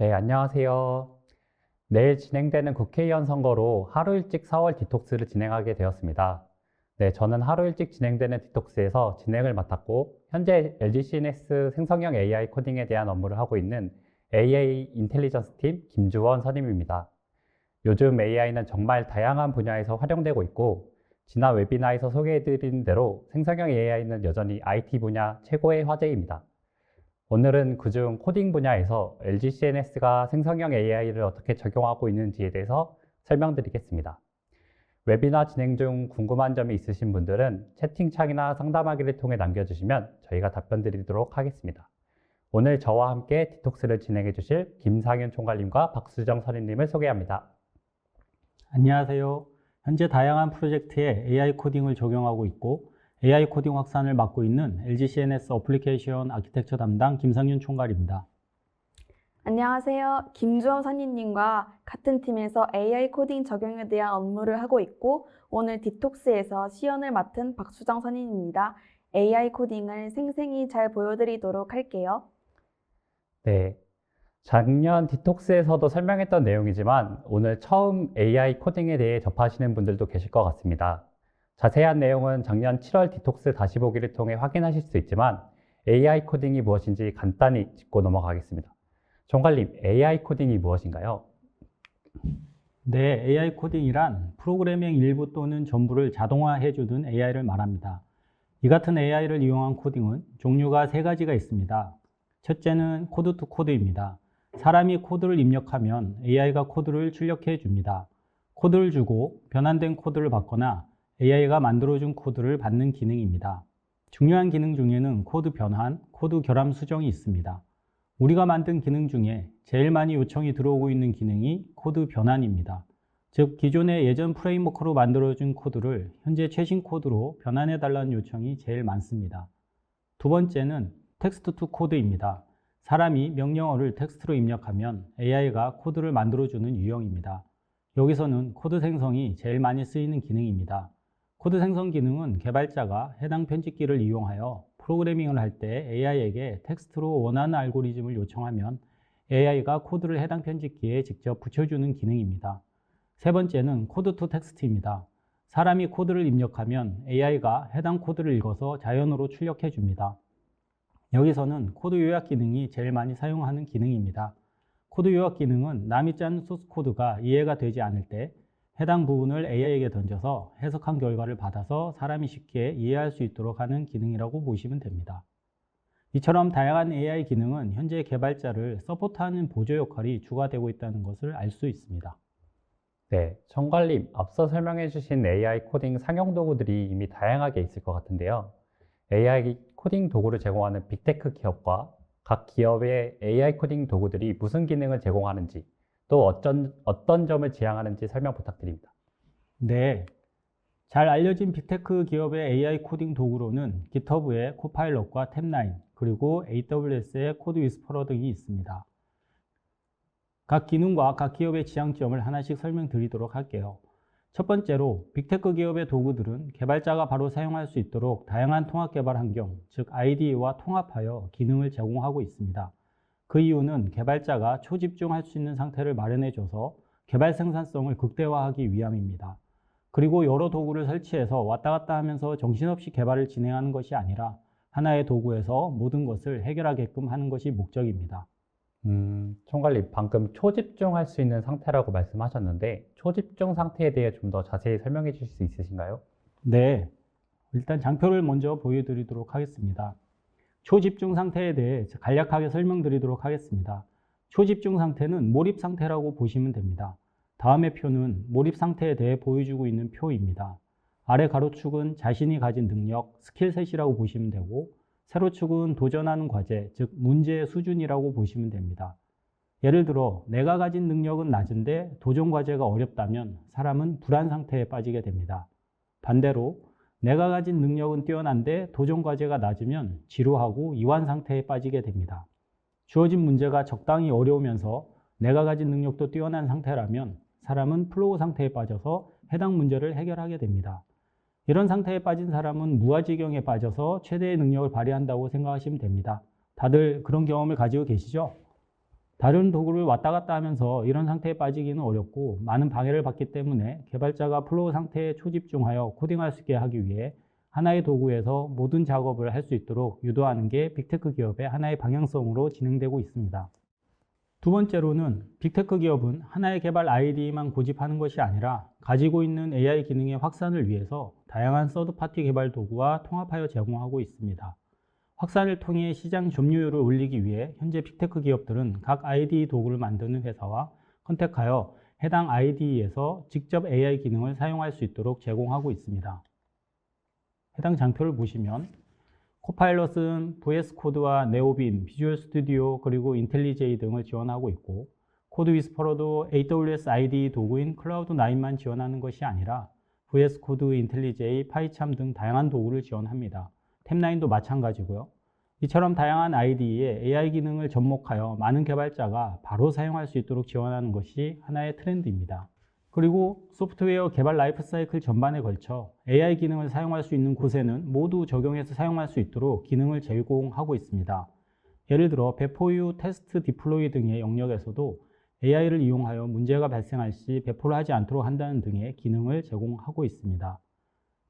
네, 안녕하세요. 내일 진행되는 국회의원 선거로 하루 일찍 4월 디톡스를 진행하게 되었습니다. 네, 저는 하루 일찍 진행되는 디톡스에서 진행을 맡았고, 현재 LG CNS 생성형 AI 코딩에 대한 업무를 하고 있는 AI 인텔리전스 팀 김주원 선임입니다. 요즘 AI는 정말 다양한 분야에서 활용되고 있고, 지난 웨비나에서 소개해드린 대로 생성형 AI는 여전히 IT 분야 최고의 화제입니다. 오늘은 그중 코딩 분야에서 LG CNS가 생성형 AI를 어떻게 적용하고 있는지에 대해서 설명드리겠습니다. 웨비나 진행 중 궁금한 점이 있으신 분들은 채팅창이나 상담하기를 통해 남겨주시면 저희가 답변 드리도록 하겠습니다. 오늘 저와 함께 디톡스를 진행해 주실 김상윤 총괄님과 박수정 선임님을 소개합니다. 안녕하세요. 현재 다양한 프로젝트에 AI 코딩을 적용하고 있고 AI 코딩 확산을 맡고 있는 LG CNS 어플리케이션 아키텍처 담당 김상윤 총괄입니다. 안녕하세요. 김주원 선임님과 같은 팀에서 AI 코딩 적용에 대한 업무를 하고 있고 오늘 디톡스에서 시연을 맡은 박수정 선임입니다. AI 코딩을 생생히 잘 보여드리도록 할게요. 네, 작년 디톡스에서도 설명했던 내용이지만 오늘 처음 AI 코딩에 대해 접하시는 분들도 계실 것 같습니다. 자세한 내용은 작년 7월 디톡스 다시 보기를 통해 확인하실 수 있지만 AI 코딩이 무엇인지 간단히 짚고 넘어가겠습니다. 총괄님, AI 코딩이 무엇인가요? 네, AI 코딩이란 프로그래밍 일부 또는 전부를 자동화해주는 AI를 말합니다. 이 같은 AI를 이용한 코딩은 종류가 세 가지가 있습니다. 첫째는 코드 투 코드입니다. 사람이 코드를 입력하면 AI가 코드를 출력해 줍니다. 코드를 주고 변환된 코드를 받거나 AI가 만들어준 코드를 받는 기능입니다. 중요한 기능 중에는 코드 변환, 코드 결함 수정이 있습니다. 우리가 만든 기능 중에 제일 많이 요청이 들어오고 있는 기능이 코드 변환입니다. 즉, 기존의 예전 프레임워크로 만들어준 코드를 현재 최신 코드로 변환해달라는 요청이 제일 많습니다. 두 번째는 텍스트 투 코드입니다. 사람이 명령어를 텍스트로 입력하면 AI가 코드를 만들어주는 유형입니다. 여기서는 코드 생성이 제일 많이 쓰이는 기능입니다. 코드 생성 기능은 개발자가 해당 편집기를 이용하여 프로그래밍을 할 때 AI에게 텍스트로 원하는 알고리즘을 요청하면 AI가 코드를 해당 편집기에 직접 붙여주는 기능입니다. 세 번째는 코드 투 텍스트입니다. 사람이 코드를 입력하면 AI가 해당 코드를 읽어서 자연어로 출력해 줍니다. 여기서는 코드 요약 기능이 제일 많이 사용하는 기능입니다. 코드 요약 기능은 남이 짠 소스 코드가 이해가 되지 않을 때 해당 부분을 AI에게 던져서 해석한 결과를 받아서 사람이 쉽게 이해할 수 있도록 하는 기능이라고 보시면 됩니다. 이처럼 다양한 AI 기능은 현재 개발자를 서포트하는 보조 역할이 주가 되고 있다는 것을 알 수 있습니다. 네, 총괄님, 앞서 설명해 주신 AI 코딩 상용 도구들이 이미 다양하게 있을 것 같은데요. AI 코딩 도구를 제공하는 빅테크 기업과 각 기업의 AI 코딩 도구들이 무슨 기능을 제공하는지, 또 어떤 점을 지향하는지 설명 부탁드립니다. 네, 잘 알려진 빅테크 기업의 AI 코딩 도구로는 GitHub의 코파일럿과 탭9, 그리고 AWS의 코드 위스퍼러 등이 있습니다. 각 기능과 각 기업의 지향점을 하나씩 설명드리도록 할게요. 첫 번째로 빅테크 기업의 도구들은 개발자가 바로 사용할 수 있도록 다양한 통합 개발 환경, 즉 IDE와 통합하여 기능을 제공하고 있습니다. 그 이유는 개발자가 초집중할 수 있는 상태를 마련해줘서 개발 생산성을 극대화하기 위함입니다. 그리고 여러 도구를 설치해서 왔다 갔다 하면서 정신없이 개발을 진행하는 것이 아니라 하나의 도구에서 모든 것을 해결하게끔 하는 것이 목적입니다. 총괄님, 방금 초집중할 수 있는 상태라고 말씀하셨는데 초집중 상태에 대해 좀 더 자세히 설명해 주실 수 있으신가요? 네, 일단 장표를 먼저 보여드리도록 하겠습니다. 초집중 상태에 대해 간략하게 설명드리도록 하겠습니다. 초집중 상태는 몰입 상태라고 보시면 됩니다. 다음의 표는 몰입 상태에 대해 보여주고 있는 표입니다. 아래 가로축은 자신이 가진 능력, 스킬셋이라고 보시면 되고 세로축은 도전하는 과제, 즉 문제의 수준이라고 보시면 됩니다. 예를 들어 내가 가진 능력은 낮은데 도전 과제가 어렵다면 사람은 불안 상태에 빠지게 됩니다. 반대로 내가 가진 능력은 뛰어난데 도전 과제가 낮으면 지루하고 이완 상태에 빠지게 됩니다. 주어진 문제가 적당히 어려우면서 내가 가진 능력도 뛰어난 상태라면 사람은 플로우 상태에 빠져서 해당 문제를 해결하게 됩니다. 이런 상태에 빠진 사람은 무아지경에 빠져서 최대의 능력을 발휘한다고 생각하시면 됩니다. 다들 그런 경험을 가지고 계시죠? 다른 도구를 왔다 갔다 하면서 이런 상태에 빠지기는 어렵고 많은 방해를 받기 때문에 개발자가 플로우 상태에 초집중하여 코딩할 수 있게 하기 위해 하나의 도구에서 모든 작업을 할 수 있도록 유도하는 게 빅테크 기업의 하나의 방향성으로 진행되고 있습니다. 두 번째로는 빅테크 기업은 하나의 개발 IDE만 고집하는 것이 아니라 가지고 있는 AI 기능의 확산을 위해서 다양한 서드파티 개발 도구와 통합하여 제공하고 있습니다. 확산을 통해 시장 점유율을 올리기 위해 현재 빅테크 기업들은 각 IDE 도구를 만드는 회사와 컨택하여 해당 IDE에서 직접 AI 기능을 사용할 수 있도록 제공하고 있습니다. 해당 장표를 보시면 코파일럿은 VS 코드와 네오빈, 비주얼 스튜디오, 그리고 인텔리제이 등을 지원하고 있고 코드 위스퍼러도 AWS IDE 도구인 클라우드9만 지원하는 것이 아니라 VS 코드, 인텔리제이, 파이참 등 다양한 도구를 지원합니다. 템9도 마찬가지고요. 이처럼 다양한 IDE에 AI 기능을 접목하여 많은 개발자가 바로 사용할 수 있도록 지원하는 것이 하나의 트렌드입니다. 그리고 소프트웨어 개발 라이프 사이클 전반에 걸쳐 AI 기능을 사용할 수 있는 곳에는 모두 적용해서 사용할 수 있도록 기능을 제공하고 있습니다. 예를 들어 배포유, 테스트, 디플로이 등의 영역에서도 AI를 이용하여 문제가 발생할 시 배포를 하지 않도록 한다는 등의 기능을 제공하고 있습니다.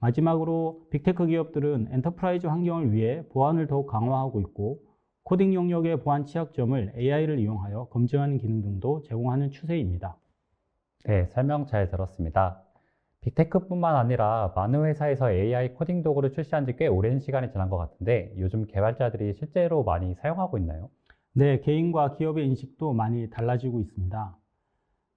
마지막으로 빅테크 기업들은 엔터프라이즈 환경을 위해 보안을 더욱 강화하고 있고 코딩 영역의 보안 취약점을 AI를 이용하여 검증하는 기능 등도 제공하는 추세입니다. 네, 설명 잘 들었습니다. 빅테크뿐만 아니라 많은 회사에서 AI 코딩 도구를 출시한 지 꽤 오랜 시간이 지난 것 같은데 요즘 개발자들이 실제로 많이 사용하고 있나요? 네, 개인과 기업의 인식도 많이 달라지고 있습니다.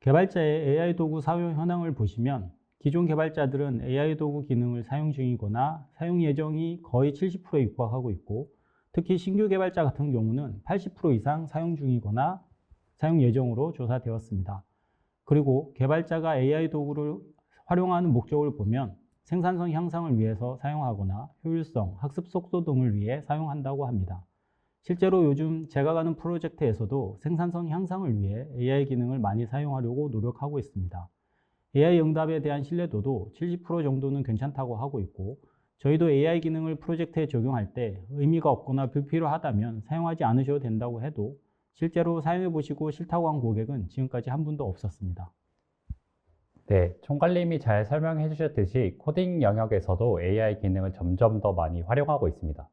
개발자의 AI 도구 사용 현황을 보시면 기존 개발자들은 AI 도구 기능을 사용 중이거나 사용 예정이 거의 70%에 육박하고 있고 특히 신규 개발자 같은 경우는 80% 이상 사용 중이거나 사용 예정으로 조사되었습니다. 그리고 개발자가 AI 도구를 활용하는 목적을 보면 생산성 향상을 위해서 사용하거나 효율성, 학습 속도 등을 위해 사용한다고 합니다. 실제로 요즘 제가 가는 프로젝트에서도 생산성 향상을 위해 AI 기능을 많이 사용하려고 노력하고 있습니다. AI 응답에 대한 신뢰도도 70% 정도는 괜찮다고 하고 있고 저희도 AI 기능을 프로젝트에 적용할 때 의미가 없거나 불필요하다면 사용하지 않으셔도 된다고 해도 실제로 사용해보시고 싫다고 한 고객은 지금까지 한 분도 없었습니다. 네, 총괄님이 잘 설명해 주셨듯이 코딩 영역에서도 AI 기능을 점점 더 많이 활용하고 있습니다.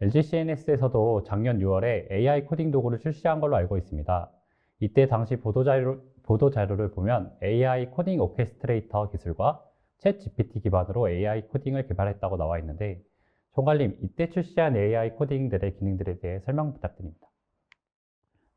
LG CNS에서도 작년 6월에 AI 코딩 도구를 출시한 걸로 알고 있습니다. 이때 당시 보도자료를 보면 AI 코딩 오케스트레이터 기술과 챗 GPT 기반으로 AI 코딩을 개발했다고 나와 있는데 총괄님, 이때 출시한 AI 코딩들의 기능들에 대해 설명 부탁드립니다.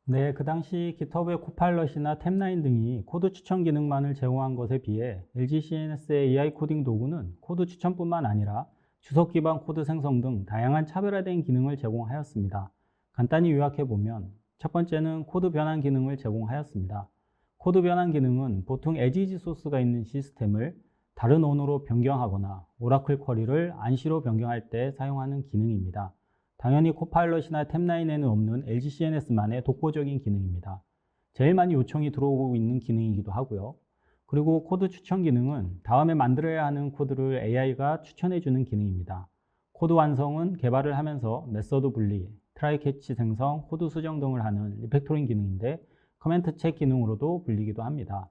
네, 그 당시 GitHub의 코파일럿이나 템9 등이 코드 추천 기능만을 제공한 것에 비해 LG CNS의 AI 코딩 도구는 코드 추천뿐만 아니라 주석 기반 코드 생성 등 다양한 차별화된 기능을 제공하였습니다. 간단히 요약해보면 첫 번째는 코드 변환 기능을 제공하였습니다. 코드 변환 기능은 보통 에지지 소스가 있는 시스템을 다른 언어로 변경하거나 오라클 쿼리를 안시로 변경할 때 사용하는 기능입니다. 당연히 코파일럿이나 템9에는 없는 LG CNS만의 독보적인 기능입니다. 제일 많이 요청이 들어오고 있는 기능이기도 하고요. 그리고 코드 추천 기능은 다음에 만들어야 하는 코드를 AI가 추천해주는 기능입니다. 코드 완성은 개발을 하면서 메서드 분리, 트라이 캐치 생성, 코드 수정 등을 하는 리팩토링 기능인데 커멘트 책 기능으로도 불리기도 합니다.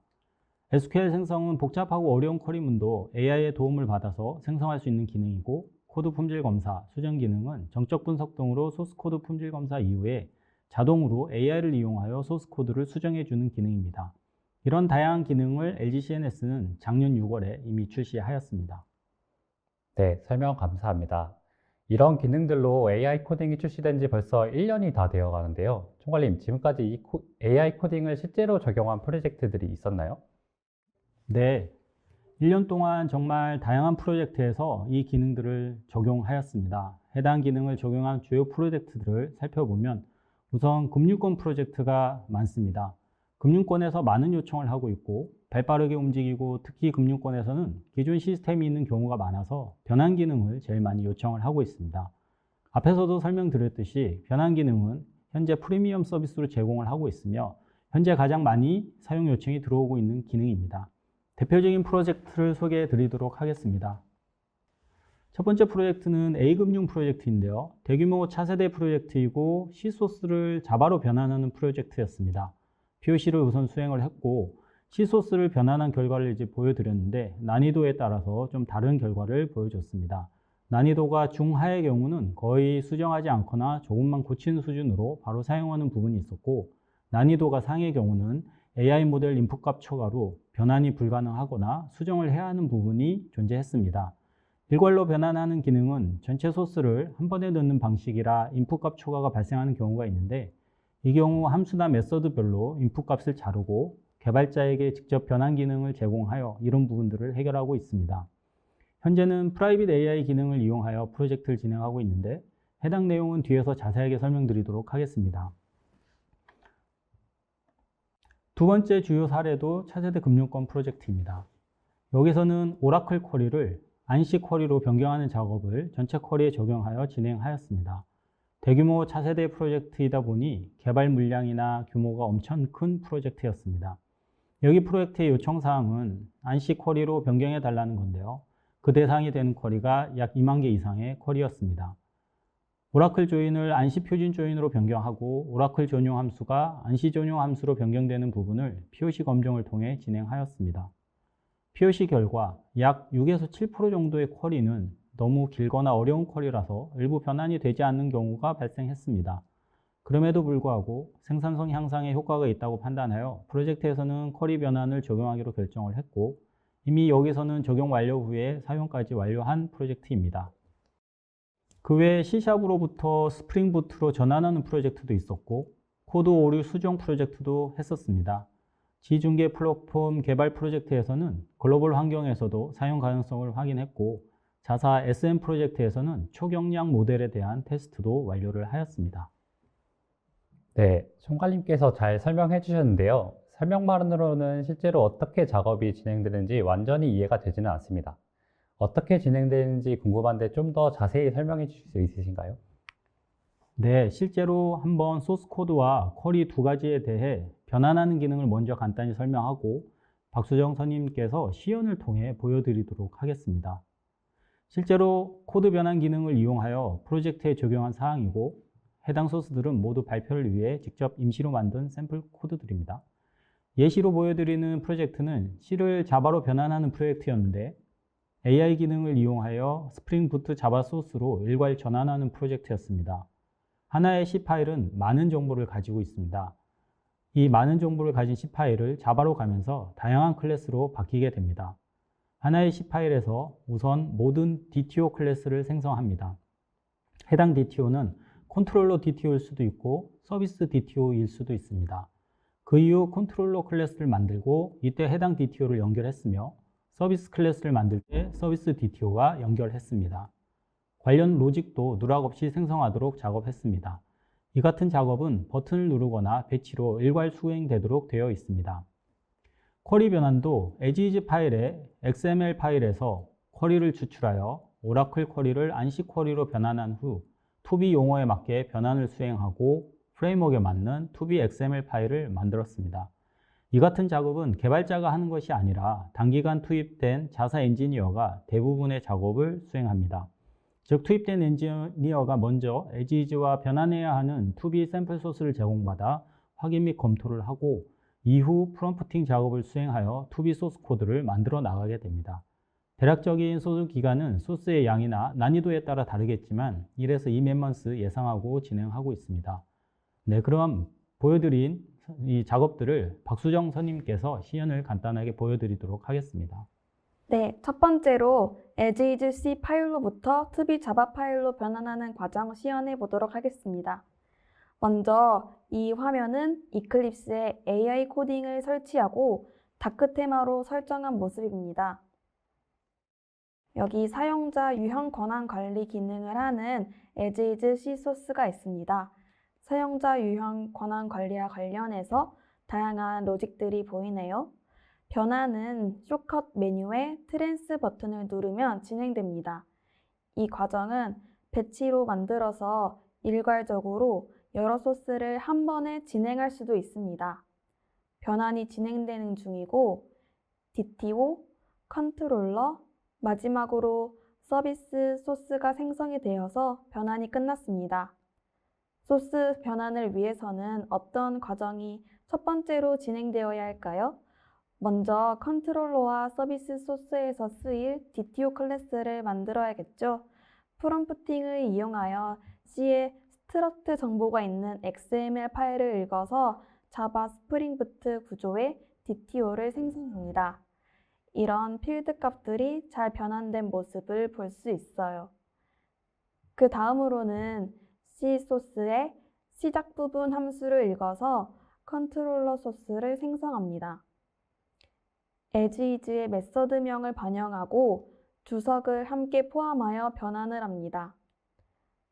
SQL 생성은 복잡하고 어려운 쿼리문도 AI의 도움을 받아서 생성할 수 있는 기능이고 코드 품질 검사, 수정 기능은 정적 분석 등으로 소스 코드 품질 검사 이후에 자동으로 AI를 이용하여 소스 코드를 수정해 주는 기능입니다. 이런 다양한 기능을 LG CNS는 작년 6월에 이미 출시하였습니다. 네, 설명 감사합니다. 이런 기능들로 AI 코딩이 출시된 지 벌써 1년이 다 되어 가는데요. 총괄님, 지금까지 이 AI 코딩을 실제로 적용한 프로젝트들이 있었나요? 네, 1년 동안 정말 다양한 프로젝트에서 이 기능들을 적용하였습니다. 해당 기능을 적용한 주요 프로젝트들을 살펴보면 우선 금융권 프로젝트가 많습니다. 금융권에서 많은 요청을 하고 있고 발빠르게 움직이고 특히 금융권에서는 기존 시스템이 있는 경우가 많아서 변환 기능을 제일 많이 요청을 하고 있습니다. 앞에서도 설명드렸듯이 변환 기능은 현재 프리미엄 서비스로 제공을 하고 있으며 현재 가장 많이 사용 요청이 들어오고 있는 기능입니다. 대표적인 프로젝트를 소개해 드리도록 하겠습니다. 첫 번째 프로젝트는 A금융 프로젝트인데요. 대규모 차세대 프로젝트이고 C소스를 자바로 변환하는 프로젝트였습니다. POC를 우선 수행을 했고 C소스를 변환한 결과를 이제 보여드렸는데 난이도에 따라서 좀 다른 결과를 보여줬습니다. 난이도가 중하의 경우는 거의 수정하지 않거나 조금만 고치는 수준으로 바로 사용하는 부분이 있었고 난이도가 상의 경우는 AI 모델 인풋값 초과로 변환이 불가능하거나 수정을 해야 하는 부분이 존재했습니다. 일괄로 변환하는 기능은 전체 소스를 한 번에 넣는 방식이라 인풋값 초과가 발생하는 경우가 있는데 이 경우 함수나 메서드별로 인풋값을 자르고 개발자에게 직접 변환 기능을 제공하여 이런 부분들을 해결하고 있습니다. 현재는 프라이빗 AI 기능을 이용하여 프로젝트를 진행하고 있는데 해당 내용은 뒤에서 자세하게 설명드리도록 하겠습니다. 두 번째 주요 사례도 차세대 금융권 프로젝트입니다. 여기서는 오라클 쿼리를 안시 쿼리로 변경하는 작업을 전체 쿼리에 적용하여 진행하였습니다. 대규모 차세대 프로젝트이다 보니 개발 물량이나 규모가 엄청 큰 프로젝트였습니다. 여기 프로젝트의 요청사항은 안시 쿼리로 변경해 달라는 건데요. 그 대상이 되는 쿼리가 약 2만 개 이상의 쿼리였습니다. 오라클 조인을 안시 표준 조인으로 변경하고 오라클 전용 함수가 안시 전용 함수로 변경되는 부분을 POC 검증을 통해 진행하였습니다. POC 결과 약 6에서 7% 정도의 쿼리는 너무 길거나 어려운 쿼리라서 일부 변환이 되지 않는 경우가 발생했습니다. 그럼에도 불구하고 생산성 향상에 효과가 있다고 판단하여 프로젝트에서는 쿼리 변환을 적용하기로 결정을 했고 이미 여기서는 적용 완료 후에 사용까지 완료한 프로젝트입니다. 그 외에 C샵으로부터 스프링 부트로 전환하는 프로젝트도 있었고 코드 오류 수정 프로젝트도 했었습니다. 지중계 플랫폼 개발 프로젝트에서는 글로벌 환경에서도 사용 가능성을 확인했고 자사 SM 프로젝트에서는 초경량 모델에 대한 테스트도 완료를 하였습니다. 네, 총괄님께서 잘 설명해 주셨는데요. 설명만으로는 실제로 어떻게 작업이 진행되는지 완전히 이해가 되지는 않습니다. 어떻게 진행되는지 궁금한데 좀 더 자세히 설명해 주실 수 있으신가요? 네, 실제로 한번 소스 코드와 쿼리 두 가지에 대해 변환하는 기능을 먼저 간단히 설명하고 박수정 선임께서 시연을 통해 보여드리도록 하겠습니다. 실제로 코드 변환 기능을 이용하여 프로젝트에 적용한 사항이고 해당 소스들은 모두 발표를 위해 직접 임시로 만든 샘플 코드들입니다. 예시로 보여드리는 프로젝트는 C를 자바로 변환하는 프로젝트였는데 AI 기능을 이용하여 스프링 부트 자바 소스로 일괄 전환하는 프로젝트였습니다. 하나의 C 파일은 많은 정보를 가지고 있습니다. 이 많은 정보를 가진 C 파일을 자바로 가면서 다양한 클래스로 바뀌게 됩니다. 하나의 C 파일에서 우선 모든 DTO 클래스를 생성합니다. 해당 DTO는 컨트롤러 DTO일 수도 있고 서비스 DTO일 수도 있습니다. 그 이후 컨트롤러 클래스를 만들고 이때 해당 DTO를 연결했으며 서비스 클래스를 만들 때 서비스 DTO와 연결했습니다. 관련 로직도 누락 없이 생성하도록 작업했습니다. 이 같은 작업은 버튼을 누르거나 배치로 일괄 수행되도록 되어 있습니다. 쿼리 변환도 as 파일의 XML 파일에서 쿼리를 추출하여 오라클 쿼리를 안시 쿼리로 변환한 후 투비 용어에 맞게 변환을 수행하고 프레임워크에 맞는 투비 XML 파일을 만들었습니다. 이 같은 작업은 개발자가 하는 것이 아니라 단기간 투입된 자사 엔지니어가 대부분의 작업을 수행합니다. 즉 투입된 엔지니어가 먼저 as와 변환해야 하는 투비 샘플 소스를 제공받아 확인 및 검토를 하고 이후 프롬프팅 작업을 수행하여 투비 소스 코드를 만들어 나가게 됩니다. 대략적인 소스 기간은 소스의 양이나 난이도에 따라 다르겠지만 1에서 2몇 예상하고 진행하고 있습니다. 네, 그럼 보여드린 이 작업들을 박수정 선임께서 시연을 간단하게 보여드리도록 하겠습니다. 네, 첫 번째로 as C 파일로부터 to 자바 파일로 변환하는 과정 시연해 보도록 하겠습니다. 먼저 이 화면은 이클립스에 AI 코딩을 설치하고 다크 테마로 설정한 모습입니다. 여기 사용자 유형 권한 관리 기능을 하는 as C 소스가 있습니다. 사용자 유형 권한 관리와 관련해서 다양한 로직들이 보이네요. 변환은 쇼컷 메뉴에 트랜스 버튼을 누르면 진행됩니다. 이 과정은 배치로 만들어서 일괄적으로 여러 소스를 한 번에 진행할 수도 있습니다. 변환이 진행되는 중이고 DTO, 컨트롤러, 마지막으로 서비스 소스가 생성이 되어서 변환이 끝났습니다. 소스 변환을 위해서는 어떤 과정이 첫 번째로 진행되어야 할까요? 먼저 컨트롤러와 서비스 소스에서 쓰일 DTO 클래스를 만들어야겠죠. 프롬프팅을 이용하여 C에 스트럭트 정보가 있는 XML 파일을 읽어서 자바 스프링 부트 구조의 DTO를 생성합니다. 이런 필드 값들이 잘 변환된 모습을 볼 수 있어요. 그 다음으로는 C 소스의 시작 부분 함수를 읽어서 컨트롤러 소스를 생성합니다. asIs의 메서드명을 반영하고 주석을 함께 포함하여 변환을 합니다.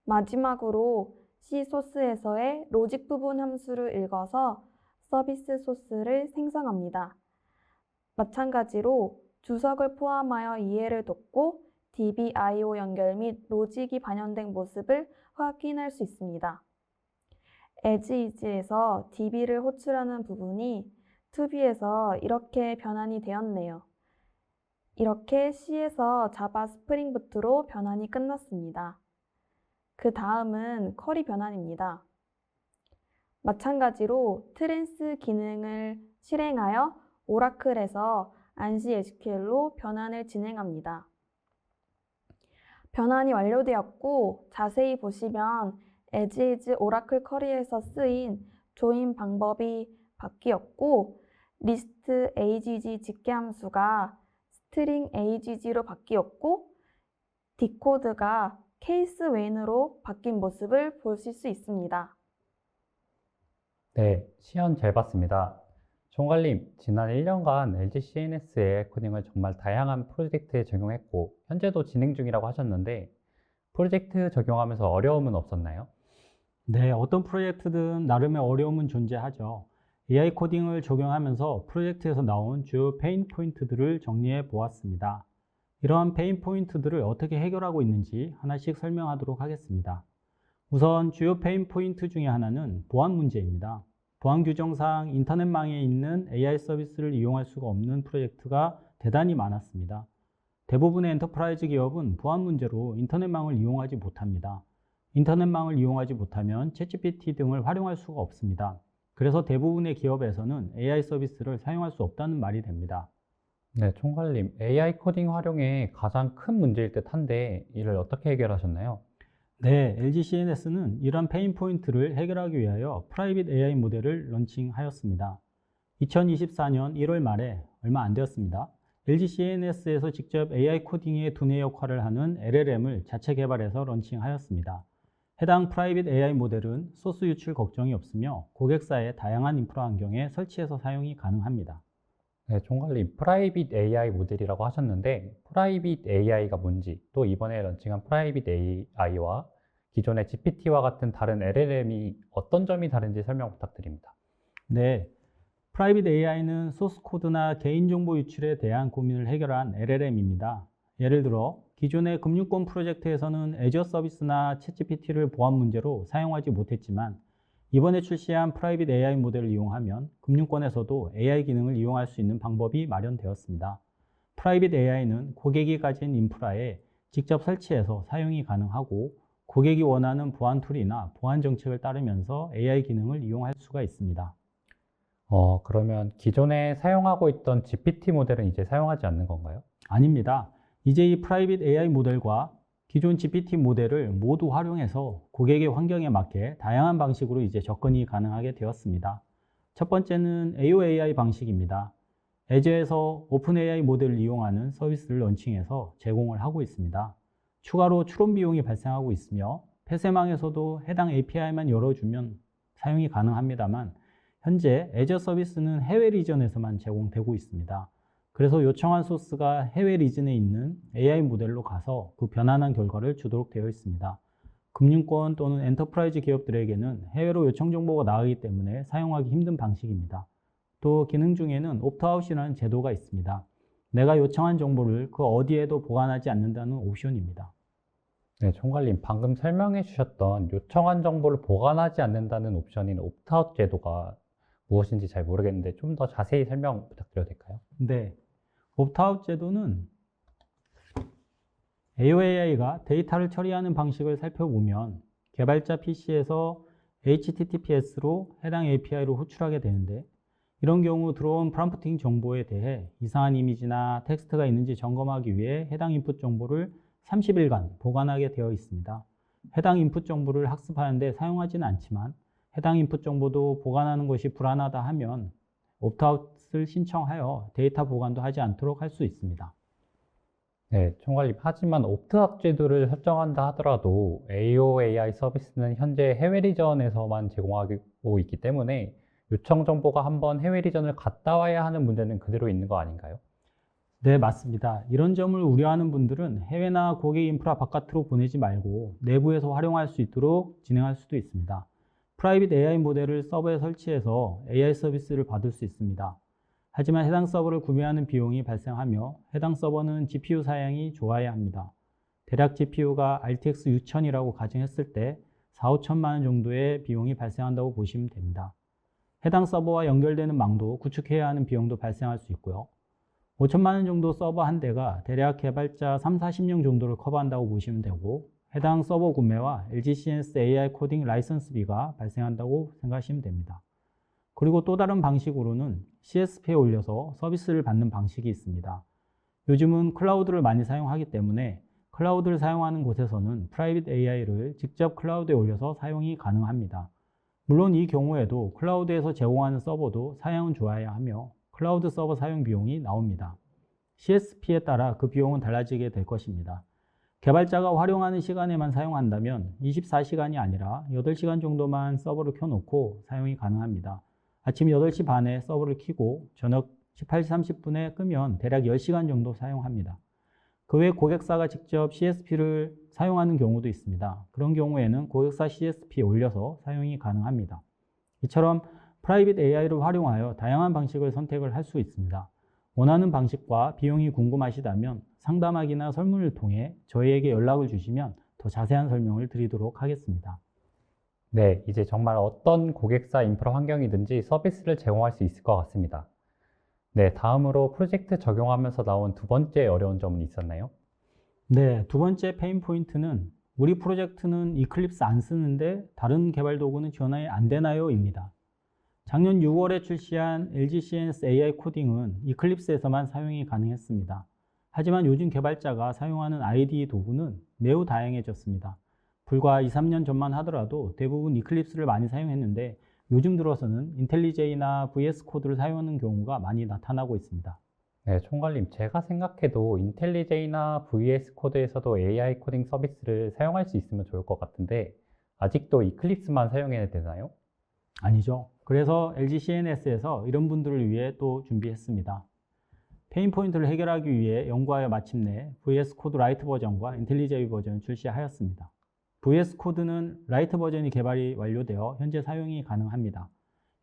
마지막으로 C 소스에서의 로직 부분 함수를 읽어서 서비스 소스를 생성합니다. 마찬가지로 주석을 포함하여 이해를 돕고 DB/IO 연결 및 로직이 반영된 모습을 확인할 수 있습니다. asIs에서 DB를 호출하는 부분이 TOB에서 이렇게 변환이 되었네요. 이렇게 C에서 자바 스프링 부트로 변환이 끝났습니다. 그 다음은 쿼리 변환입니다. 마찬가지로 트랜스 기능을 실행하여 오라클에서 안시 SQL로 변환을 진행합니다. 변환이 완료되었고 자세히 보시면 asIs 오라클 쿼리에서 쓰인 조인 방법이 바뀌었고 리스트 agg 집계 함수가 스트링 agg로 바뀌었고 디코드가 케이스 웬으로 바뀐 모습을 보실 수 있습니다. 네, 시연 잘 봤습니다. 총괄님, 지난 1년간 LG CNS의 코딩을 정말 다양한 프로젝트에 적용했고 현재도 진행 중이라고 하셨는데 프로젝트 적용하면서 어려움은 없었나요? 네, 어떤 프로젝트든 나름의 어려움은 존재하죠. AI 코딩을 적용하면서 프로젝트에서 나온 주요 페인 포인트들을 정리해 보았습니다. 이러한 페인 포인트들을 어떻게 해결하고 있는지 하나씩 설명하도록 하겠습니다. 우선 주요 페인 포인트 중에 하나는 보안 문제입니다. 보안 규정상 인터넷망에 있는 AI 서비스를 이용할 수가 없는 프로젝트가 대단히 많았습니다. 대부분의 엔터프라이즈 기업은 보안 문제로 인터넷망을 이용하지 못합니다. 인터넷망을 이용하지 못하면 챗GPT 등을 활용할 수가 없습니다. 그래서 대부분의 기업에서는 AI 서비스를 사용할 수 없다는 말이 됩니다. 네, 총괄님, AI 코딩 활용의 가장 큰 문제일 듯한데 이를 어떻게 해결하셨나요? 네, LG CNS는 이러한 페인 포인트를 해결하기 위하여 프라이빗 AI 모델을 런칭하였습니다. 2024년 1월 말에 얼마 안 되었습니다. LG CNS에서 직접 AI 코딩의 두뇌 역할을 하는 LLM을 자체 개발해서 런칭하였습니다. 해당 프라이빗 AI 모델은 소스 유출 걱정이 없으며 고객사의 다양한 인프라 환경에 설치해서 사용이 가능합니다. 네, 총괄님, 프라이빗 AI 모델이라고 하셨는데 프라이빗 AI가 뭔지 또 이번에 런칭한 프라이빗 AI와 기존의 GPT와 같은 다른 LLM이 어떤 점이 다른지 설명 부탁드립니다. 네, 프라이빗 AI는 소스 코드나 개인정보 유출에 대한 고민을 해결한 LLM입니다. 예를 들어 기존의 금융권 프로젝트에서는 애저 서비스나 챗GPT를 보안 문제로 사용하지 못했지만 이번에 출시한 프라이빗 AI 모델을 이용하면 금융권에서도 AI 기능을 이용할 수 있는 방법이 마련되었습니다. 프라이빗 AI는 고객이 가진 인프라에 직접 설치해서 사용이 가능하고 고객이 원하는 보안 툴이나 보안 정책을 따르면서 AI 기능을 이용할 수가 있습니다. 그러면 기존에 사용하고 있던 GPT 모델은 이제 사용하지 않는 건가요? 아닙니다. 이제 이 프라이빗 AI 모델과 기존 GPT 모델을 모두 활용해서 고객의 환경에 맞게 다양한 방식으로 이제 접근이 가능하게 되었습니다. 첫 번째는 AOAI 방식입니다. 애저에서 오픈AI 모델을 이용하는 서비스를 런칭해서 제공을 하고 있습니다. 추가로 추론 비용이 발생하고 있으며 폐쇄망에서도 해당 API만 열어주면 사용이 가능합니다만 현재 애저 서비스는 해외 리전에서만 제공되고 있습니다. 그래서 요청한 소스가 해외 리전에 있는 AI 모델로 가서 그 변환한 결과를 주도록 되어 있습니다. 금융권 또는 엔터프라이즈 기업들에게는 해외로 요청 정보가 나가기 때문에 사용하기 힘든 방식입니다. 또 기능 중에는 옵트아웃이라는 제도가 있습니다. 내가 요청한 정보를 그 어디에도 보관하지 않는다는 옵션입니다. 네, 총괄님, 방금 설명해 주셨던 요청한 정보를 보관하지 않는다는 옵션인 옵트아웃 제도가 무엇인지 잘 모르겠는데 좀 더 자세히 설명 부탁드려도 될까요? 네, 옵트아웃 제도는 AOAI가 데이터를 처리하는 방식을 살펴보면 개발자 PC에서 HTTPS로 해당 API로 호출하게 되는데, 이런 경우 들어온 프롬프팅 정보에 대해 이상한 이미지나 텍스트가 있는지 점검하기 위해 해당 인풋 정보를 30일간 보관하게 되어 있습니다. 해당 인풋 정보를 학습하는데 사용하지는 않지만 해당 인풋 정보도 보관하는 것이 불안하다 하면 옵트아웃을 신청하여 데이터 보관도 하지 않도록 할 수 있습니다. 네, 총괄님. 하지만 옵트아웃 제도를 설정한다 하더라도 AOAI 서비스는 현재 해외 리전에서만 제공하고 있기 때문에 요청 정보가 한번 해외 리전을 갔다 와야 하는 문제는 그대로 있는 거 아닌가요? 네, 맞습니다. 이런 점을 우려하는 분들은 해외나 고객 인프라 바깥으로 보내지 말고 내부에서 활용할 수 있도록 진행할 수도 있습니다. 프라이빗 AI 모델을 서버에 설치해서 AI 서비스를 받을 수 있습니다. 하지만 해당 서버를 구매하는 비용이 발생하며 해당 서버는 GPU 사양이 좋아야 합니다. 대략 GPU가 RTX 6000이라고 가정했을 때 4, 5천만 원 정도의 비용이 발생한다고 보시면 됩니다. 해당 서버와 연결되는 망도 구축해야 하는 비용도 발생할 수 있고요. 5천만 원 정도 서버 한 대가 대략 개발자 3, 40명 정도를 커버한다고 보시면 되고, 해당 서버 구매와 LG CNS AI 코딩 라이선스비가 발생한다고 생각하시면 됩니다. 그리고 또 다른 방식으로는 CSP에 올려서 서비스를 받는 방식이 있습니다. 요즘은 클라우드를 많이 사용하기 때문에 클라우드를 사용하는 곳에서는 프라이빗 AI를 직접 클라우드에 올려서 사용이 가능합니다. 물론 이 경우에도 클라우드에서 제공하는 서버도 사양은 좋아야 하며 클라우드 서버 사용 비용이 나옵니다. CSP에 따라 그 비용은 달라지게 될 것입니다. 개발자가 활용하는 시간에만 사용한다면 24시간이 아니라 8시간 정도만 서버를 켜놓고 사용이 가능합니다. 아침 8시 반에 서버를 켜고 저녁 18시 30분에 끄면 대략 10시간 정도 사용합니다. 그 외 고객사가 직접 CSP를 사용하는 경우도 있습니다. 그런 경우에는 고객사 CSP에 올려서 사용이 가능합니다. 이처럼 프라이빗 AI를 활용하여 다양한 방식을 선택을 할 수 있습니다. 원하는 방식과 비용이 궁금하시다면 상담하기나 설문을 통해 저희에게 연락을 주시면 더 자세한 설명을 드리도록 하겠습니다. 네, 이제 정말 어떤 고객사 인프라 환경이든지 서비스를 제공할 수 있을 것 같습니다. 네, 다음으로 프로젝트 적용하면서 나온 두 번째 어려운 점은 있었나요? 네, 두 번째 페인 포인트는 우리 프로젝트는 이클립스 안 쓰는데 다른 개발 도구는 지원이 안 되나요? 입니다. 작년 6월에 출시한 LG CNS AI 코딩은 이클립스에서만 사용이 가능했습니다. 하지만 요즘 개발자가 사용하는 IDE 도구는 매우 다양해졌습니다. 불과 2, 3년 전만 하더라도 대부분 이클립스를 많이 사용했는데 요즘 들어서는 인텔리제이나 VS 코드를 사용하는 경우가 많이 나타나고 있습니다. 네, 총괄님. 제가 생각해도 인텔리제이나 VS 코드에서도 AI 코딩 서비스를 사용할 수 있으면 좋을 것 같은데 아직도 이클립스만 사용해야 되나요? 아니죠. 그래서 LG CNS에서 이런 분들을 위해 또 준비했습니다. 페인 포인트를 해결하기 위해 연구하여 마침내 VS 코드 라이트 버전과 인텔리제이 버전을 출시하였습니다. VS 코드는 라이트 버전이 개발이 완료되어 현재 사용이 가능합니다.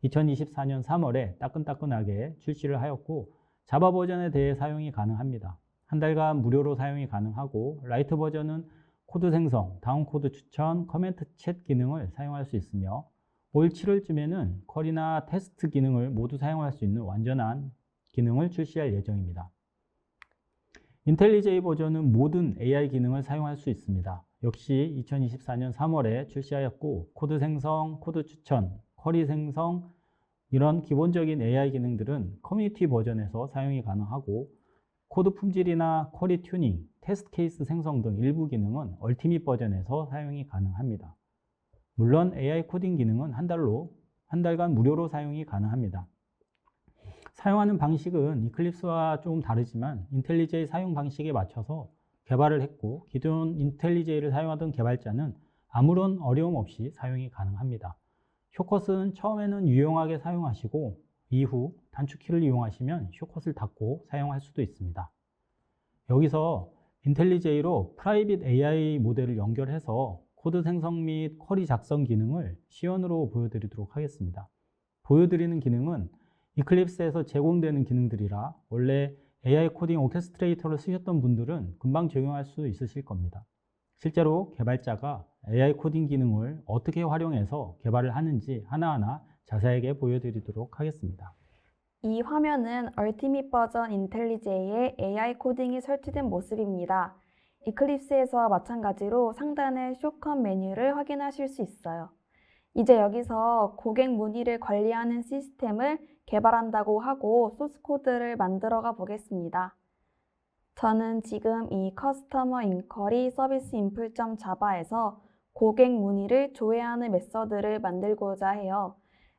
2024년 3월에 따끈따끈하게 출시를 하였고 자바 버전에 대해 사용이 가능합니다. 한 달간 무료로 사용이 가능하고 라이트 버전은 코드 생성, 다운 코드 추천, 커멘트 챗 기능을 사용할 수 있으며 올 7월쯤에는 쿼리나 테스트 기능을 모두 사용할 수 있는 완전한 기능을 출시할 예정입니다. 인텔리제이 버전은 모든 AI 기능을 사용할 수 있습니다. 역시 2024년 3월에 출시하였고 코드 생성, 코드 추천, 쿼리 생성 이런 기본적인 AI 기능들은 커뮤니티 버전에서 사용이 가능하고 코드 품질이나 쿼리 튜닝, 테스트 케이스 생성 등 일부 기능은 얼티밋 버전에서 사용이 가능합니다. 물론 AI 코딩 기능은 한 달간 무료로 사용이 가능합니다. 사용하는 방식은 이클립스와 조금 다르지만 인텔리제이 사용 방식에 맞춰서 개발을 했고 기존 인텔리제이를 사용하던 개발자는 아무런 어려움 없이 사용이 가능합니다. 쇼컷은 처음에는 유용하게 사용하시고 이후 단축키를 이용하시면 쇼컷을 닫고 사용할 수도 있습니다. 여기서 인텔리제이로 프라이빗 AI 모델을 연결해서 코드 생성 및 쿼리 작성 기능을 시연으로 보여드리도록 하겠습니다. 보여드리는 기능은 이클립스에서 제공되는 기능들이라 원래 AI 코딩 오케스트레이터를 쓰셨던 분들은 금방 적용할 수 있으실 겁니다. 실제로 개발자가 AI 코딩 기능을 어떻게 활용해서 개발을 하는지 하나하나 자세하게 보여드리도록 하겠습니다. 이 화면은 얼티밋 버전 인텔리제이의 AI 코딩이 설치된 모습입니다. 이클립스에서와 마찬가지로 상단의 숏컷 메뉴를 확인하실 수 있어요. 이제 여기서 고객 문의를 관리하는 시스템을 개발한다고 하고 소스 코드를 만들어가 보겠습니다. 저는 지금 이 커스터머 인쿼리 서비스 인풀.자바에서 고객 문의를 조회하는 메서드를 만들고자 해요.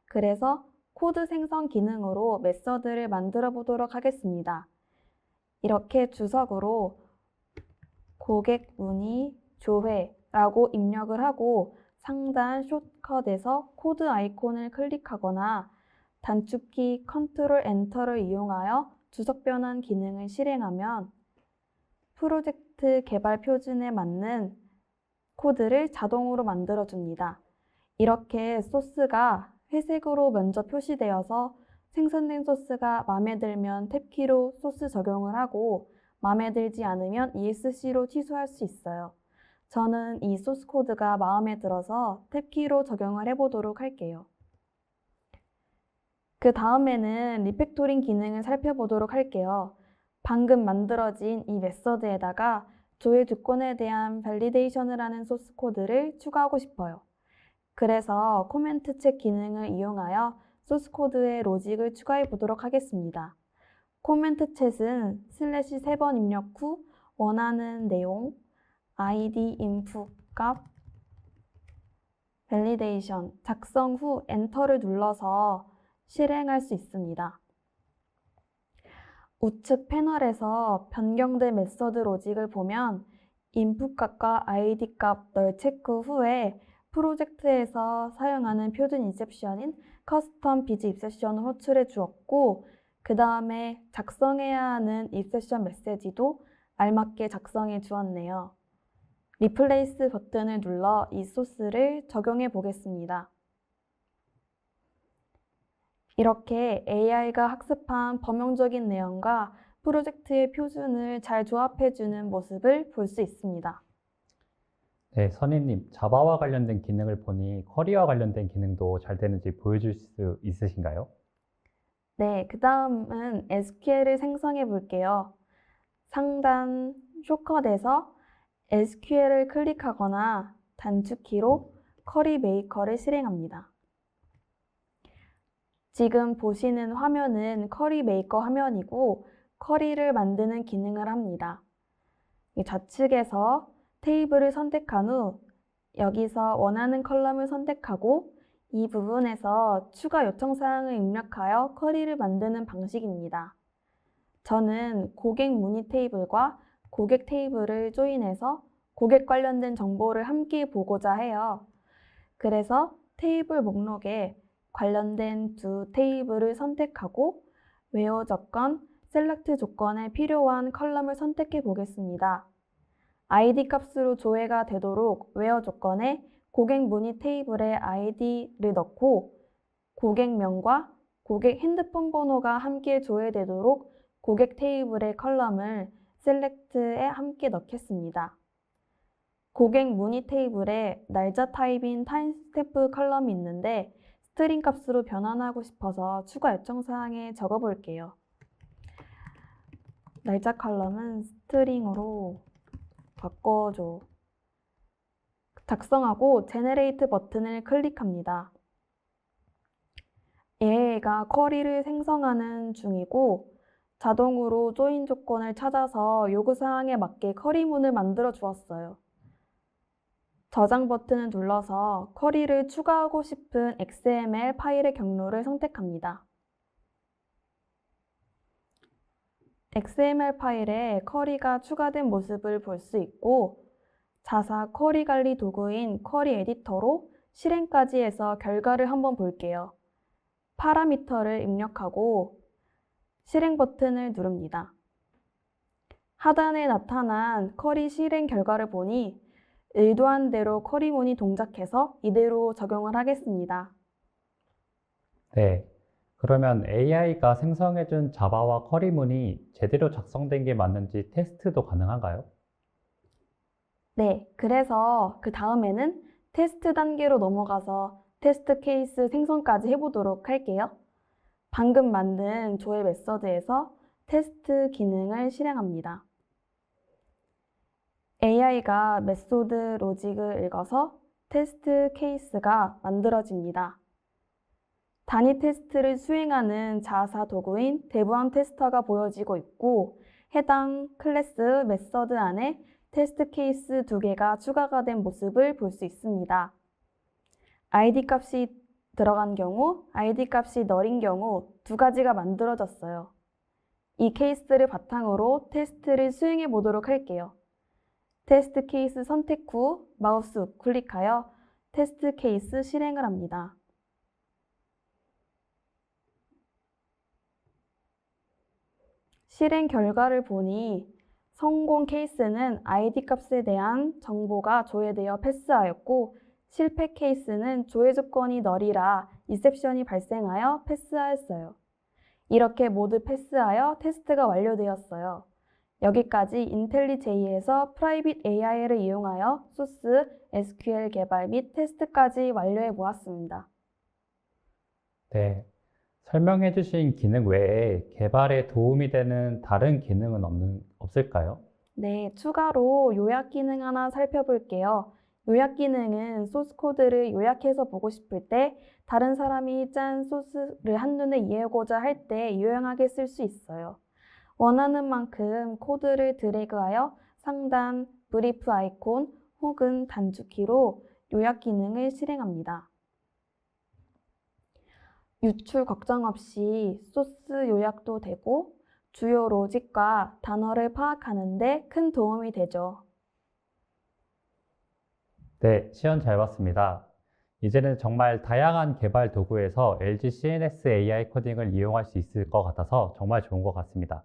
그래서 코드 생성 기능으로 메서드를 만들어 보도록 하겠습니다. 이렇게 주석으로 고객 문의 조회라고 입력을 하고 상단 숏컷에서 코드 아이콘을 클릭하거나 단축키 컨트롤 엔터를 이용하여 주석 변환 기능을 실행하면 프로젝트 개발 표준에 맞는 코드를 자동으로 만들어줍니다. 이렇게 소스가 회색으로 먼저 표시되어서 생성된 소스가 마음에 들면 탭키로 소스 적용을 하고 마음에 들지 않으면 ESC로 취소할 수 있어요. 저는 이 소스 코드가 마음에 들어서 탭키로 적용을 해보도록 할게요. 그 다음에는 리팩토링 기능을 살펴보도록 할게요. 방금 만들어진 이 메서드에다가 조회 조건에 대한 밸리데이션을 하는 소스 코드를 추가하고 싶어요. 그래서 코멘트 책 기능을 이용하여 소스 코드의 로직을 추가해 보도록 하겠습니다. 코멘트 챗은 슬래시 3번 입력 후 원하는 내용, id input 값, 밸리데이션 작성 후 엔터를 눌러서 실행할 수 있습니다. 우측 패널에서 변경된 메서드 로직을 보면 input 값과 id 값 널 체크 후에 프로젝트에서 사용하는 표준 인셉션인 커스텀 비즈 입세션을 호출해 주었고 그 다음에 작성해야 하는 입세션 메시지도 알맞게 작성해 주었네요. 리플레이스 버튼을 눌러 이 소스를 적용해 보겠습니다. 이렇게 AI가 학습한 범용적인 내용과 프로젝트의 표준을 잘 조합해주는 모습을 볼 수 있습니다. 네, 선임님, 자바와 관련된 기능을 보니 쿼리와 관련된 기능도 잘 되는지 보여줄 수 있으신가요? 네, 그 다음은 SQL을 생성해 볼게요. 상단 숏컷에서 SQL을 클릭하거나 단축키로 쿼리 메이커를 실행합니다. 지금 보시는 화면은 쿼리 메이커 화면이고 쿼리를 만드는 기능을 합니다. 이 좌측에서 테이블을 선택한 후 여기서 원하는 컬럼을 선택하고 이 부분에서 추가 요청 사항을 입력하여 쿼리를 만드는 방식입니다. 저는 고객 문의 테이블과 고객 테이블을 조인해서 고객 관련된 정보를 함께 보고자 해요. 그래서 테이블 목록에 관련된 두 테이블을 선택하고 웨어 조건, 셀렉트 조건에 필요한 컬럼을 선택해 보겠습니다. id 값으로 조회가 되도록 웨어 조건에 고객 문의 테이블에 id를 넣고 고객명과 고객 핸드폰 번호가 함께 조회되도록 고객 테이블의 컬럼을 셀렉트에 함께 넣겠습니다. 고객 문의 테이블에 날짜 타입인 타임스탬프 컬럼이 있는데 스트링 값으로 변환하고 싶어서 추가 요청 사항에 적어 볼게요. 날짜 컬럼은 스트링으로 바꿔줘. 작성하고 제네레이트 버튼을 클릭합니다. 얘가 쿼리를 생성하는 중이고 자동으로 조인 조건을 찾아서 요구사항에 맞게 쿼리문을 만들어 주었어요. 저장 버튼을 눌러서 쿼리를 추가하고 싶은 XML 파일의 경로를 선택합니다. XML 파일에 쿼리가 추가된 모습을 볼 수 있고 자사 쿼리 관리 도구인 쿼리 에디터로 실행까지 해서 결과를 한번 볼게요. 파라미터를 입력하고 실행 버튼을 누릅니다. 하단에 나타난 쿼리 실행 결과를 보니 의도한 대로 쿼리문이 동작해서 이대로 적용을 하겠습니다. 네, 그러면 AI가 생성해준 자바와 쿼리문이 제대로 작성된 게 맞는지 테스트도 가능한가요? 네, 그래서 그 다음에는 테스트 단계로 넘어가서 테스트 케이스 생성까지 해보도록 할게요. 방금 만든 조회 메서드에서 테스트 기능을 실행합니다. AI가 메소드 로직을 읽어서 테스트 케이스가 만들어집니다. 단위 테스트를 수행하는 자사 도구인 대부분 테스터가 보여지고 있고, 해당 클래스 메서드 안에 테스트 케이스 2개가 추가가 된 모습을 볼 수 있습니다. id 값이 들어간 경우, id 값이 널인 경우 2가지가 만들어졌어요. 이 케이스를 바탕으로 테스트를 수행해 보도록 할게요. 테스트 케이스 선택 후 마우스 우클릭하여 테스트 케이스 실행을 합니다. 실행 결과를 보니 성공 케이스는 id 값에 대한 정보가 조회되어 패스하였고, 실패 케이스는 조회 조건이 널이라 이셉션이 발생하여 패스하였어요. 이렇게 모두 패스하여 테스트가 완료되었어요. 여기까지 인텔리J에서 프라이빗 AI를 이용하여 소스, SQL 개발 및 테스트까지 완료해 보았습니다. 네. 설명해 주신 기능 외에 개발에 도움이 되는 다른 기능은 없을까요? 네, 추가로 요약 기능 하나 살펴볼게요. 요약 기능은 소스 코드를 요약해서 보고 싶을 때, 다른 사람이 짠 소스를 한눈에 이해하고자 할 때 유용하게 쓸 수 있어요. 원하는 만큼 코드를 드래그하여 상단, 브리프 아이콘 혹은 단축키로 요약 기능을 실행합니다. 유출 걱정 없이 소스 요약도 되고 주요 로직과 단어를 파악하는 데 큰 도움이 되죠. 네, 시연 잘 봤습니다. 이제는 정말 다양한 개발 도구에서 LG CNS AI 코딩을 이용할 수 있을 것 같아서 정말 좋은 것 같습니다.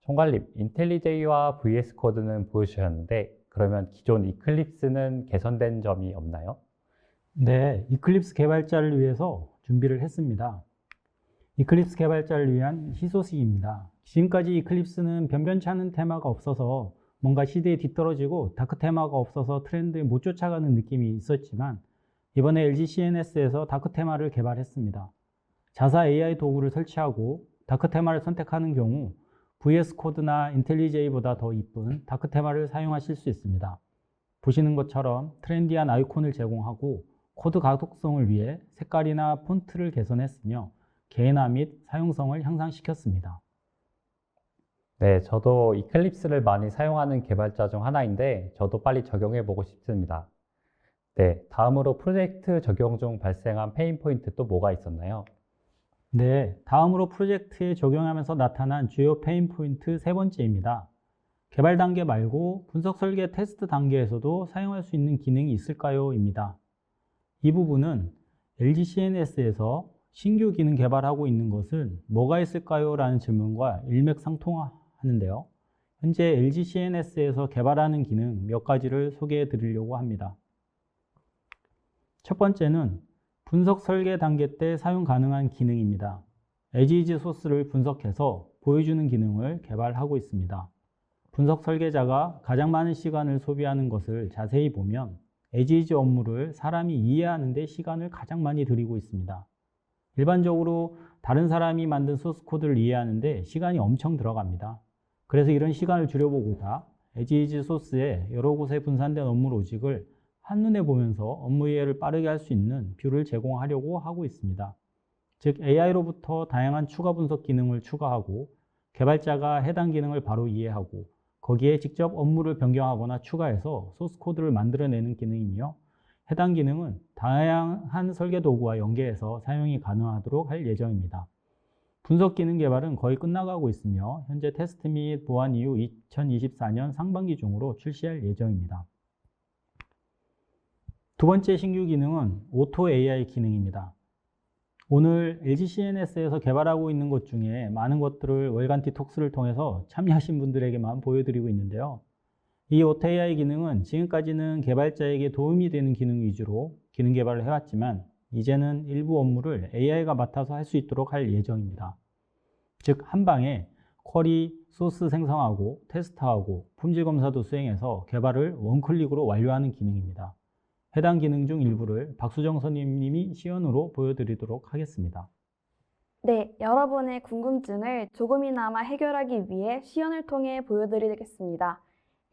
총괄님, 인텔리제이와 VS 코드는 보여주셨는데 그러면 기존 이클립스는 개선된 점이 없나요? 네, 이클립스 개발자를 위해서 준비를 했습니다. 이클립스 개발자를 위한 희소식입니다. 지금까지 이클립스는 변변치 않은 테마가 없어서 뭔가 시대에 뒤떨어지고 다크 테마가 없어서 트렌드에 못 쫓아가는 느낌이 있었지만, 이번에 LG CNS에서 다크 테마를 개발했습니다. 자사 AI 도구를 설치하고 다크 테마를 선택하는 경우 VS 코드나 인텔리제이보다 더 이쁜 다크 테마를 사용하실 수 있습니다. 보시는 것처럼 트렌디한 아이콘을 제공하고 코드 가독성을 위해 색깔이나 폰트를 개선했으며 개인화 및 사용성을 향상시켰습니다. 네, 저도 이클립스를 많이 사용하는 개발자 중 하나인데 저도 빨리 적용해 보고 싶습니다. 네, 다음으로 프로젝트 적용 중 발생한 페인 포인트 또 뭐가 있었나요? 네, 다음으로 프로젝트에 적용하면서 나타난 주요 페인 포인트 세 번째입니다. 개발 단계 말고 분석 설계 테스트 단계에서도 사용할 수 있는 기능이 있을까요? 입니다. 이 부분은 LG CNS에서 신규 기능 개발하고 있는 것은 뭐가 있을까요? 라는 질문과 일맥상통하는데요. 현재 LG CNS에서 개발하는 기능 몇 가지를 소개해 드리려고 합니다. 첫 번째는 분석 설계 단계 때 사용 가능한 기능입니다. as 소스를 분석해서 보여주는 기능을 개발하고 있습니다. 분석 설계자가 가장 많은 시간을 소비하는 것을 자세히 보면 as 업무를 사람이 이해하는 데 시간을 가장 많이 들이고 있습니다. 일반적으로 다른 사람이 만든 소스 코드를 이해하는 데 시간이 엄청 들어갑니다. 그래서 이런 시간을 줄여보고자 as 소스에 여러 곳에 분산된 업무 로직을 한눈에 보면서 업무 이해를 빠르게 할 수 있는 뷰를 제공하려고 하고 있습니다. 즉 AI로부터 다양한 추가 분석 기능을 추가하고 개발자가 해당 기능을 바로 이해하고 거기에 직접 업무를 변경하거나 추가해서 소스 코드를 만들어내는 기능이며, 해당 기능은 다양한 설계 도구와 연계해서 사용이 가능하도록 할 예정입니다. 분석 기능 개발은 거의 끝나가고 있으며 현재 테스트 및 보완 이후 2024년 상반기 중으로 출시할 예정입니다. 두 번째 신규 기능은 오토 AI 기능입니다. 오늘 LG CNS에서 개발하고 있는 것 중에 많은 것들을 월간 디톡스를 통해서 참여하신 분들에게만 보여드리고 있는데요. 이 오토 AI 기능은 지금까지는 개발자에게 도움이 되는 기능 위주로 기능 개발을 해왔지만 이제는 일부 업무를 AI가 맡아서 할 수 있도록 할 예정입니다. 즉 한방에 쿼리, 소스 생성하고 테스트하고 품질 검사도 수행해서 개발을 원클릭으로 완료하는 기능입니다. 해당 기능 중 일부를 박수정 선임님이 시연으로 보여드리도록 하겠습니다. 네, 여러분의 궁금증을 조금이나마 해결하기 위해 시연을 통해 보여드리겠습니다.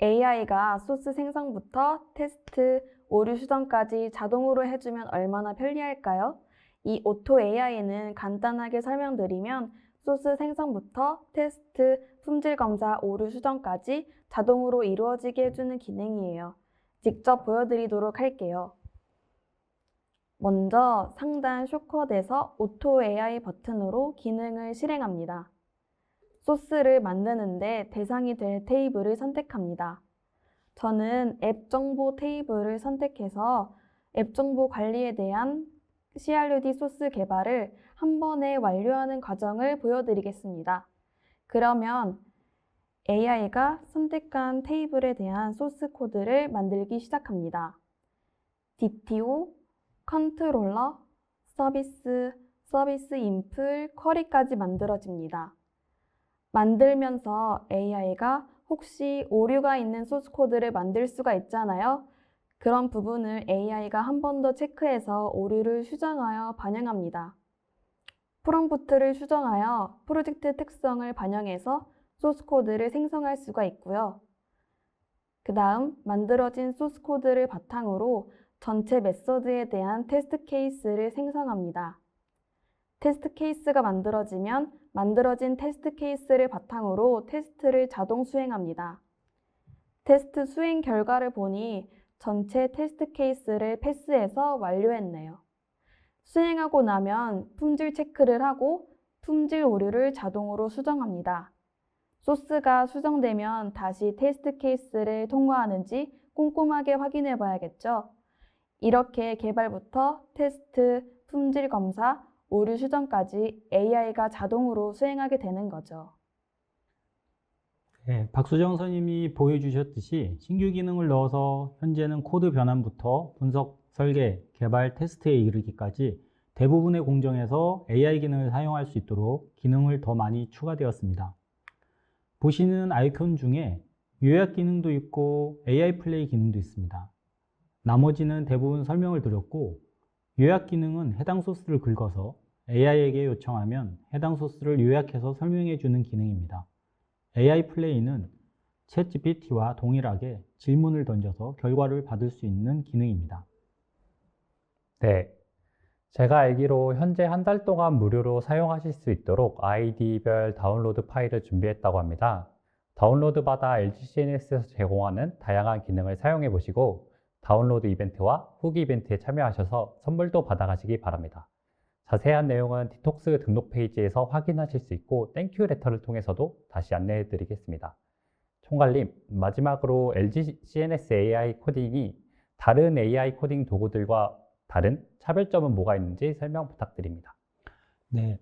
AI가 소스 생성부터 테스트, 오류 수정까지 자동으로 해주면 얼마나 편리할까요? 이 오토 AI는 간단하게 설명드리면 소스 생성부터 테스트, 품질 검사, 오류 수정까지 자동으로 이루어지게 해주는 기능이에요. 직접 보여드리도록 할게요. 먼저 상단 쇼컷에서 오토 AI 버튼으로 기능을 실행합니다. 소스를 만드는데 대상이 될 테이블을 선택합니다. 저는 앱 정보 테이블을 선택해서 앱 정보 관리에 대한 CRUD 소스 개발을 한 번에 완료하는 과정을 보여드리겠습니다. 그러면 AI가 선택한 테이블에 대한 소스 코드를 만들기 시작합니다. DTO, 컨트롤러, 서비스 인플, 쿼리까지 만들어집니다. 만들면서 AI가 혹시 오류가 있는 소스 코드를 만들 수가 있잖아요. 그런 부분을 AI가 한 번 더 체크해서 오류를 수정하여 반영합니다. 프롬프트를 수정하여 프로젝트 특성을 반영해서 소스 코드를 생성할 수가 있고요. 그 다음 만들어진 소스 코드를 바탕으로 전체 메서드에 대한 테스트 케이스를 생성합니다. 테스트 케이스가 만들어지면 만들어진 테스트 케이스를 바탕으로 테스트를 자동 수행합니다. 테스트 수행 결과를 보니 전체 테스트 케이스를 패스해서 완료했네요. 수행하고 나면 품질 체크를 하고 품질 오류를 자동으로 수정합니다. 소스가 수정되면 다시 테스트 케이스를 통과하는지 꼼꼼하게 확인해 봐야겠죠. 이렇게 개발부터 테스트, 품질 검사, 오류 수정까지 AI가 자동으로 수행하게 되는 거죠. 네, 박수정 선생님이 보여주셨듯이 신규 기능을 넣어서 현재는 코드 변환부터 분석, 설계, 개발, 테스트에 이르기까지 대부분의 공정에서 AI 기능을 사용할 수 있도록 기능을 더 많이 추가되었습니다. 보시는 아이콘 중에 요약 기능도 있고 AI 플레이 기능도 있습니다. 나머지는 대부분 설명을 드렸고 요약 기능은 해당 소스를 긁어서 AI에게 요청하면 해당 소스를 요약해서 설명해 주는 기능입니다. AI 플레이는 챗GPT와 동일하게 질문을 던져서 결과를 받을 수 있는 기능입니다. 네. 제가 알기로 현재 한 달 동안 무료로 사용하실 수 있도록 아이디별 다운로드 파일을 준비했다고 합니다. 다운로드 받아 LG CNS에서 제공하는 다양한 기능을 사용해 보시고 다운로드 이벤트와 후기 이벤트에 참여하셔서 선물도 받아가시기 바랍니다. 자세한 내용은 디톡스 등록 페이지에서 확인하실 수 있고 땡큐 레터를 통해서도 다시 안내해 드리겠습니다. 총괄님, 마지막으로 LG CNS AI 코딩이 다른 AI 코딩 도구들과 다른 차별점은 뭐가 있는지 설명 부탁드립니다. 네,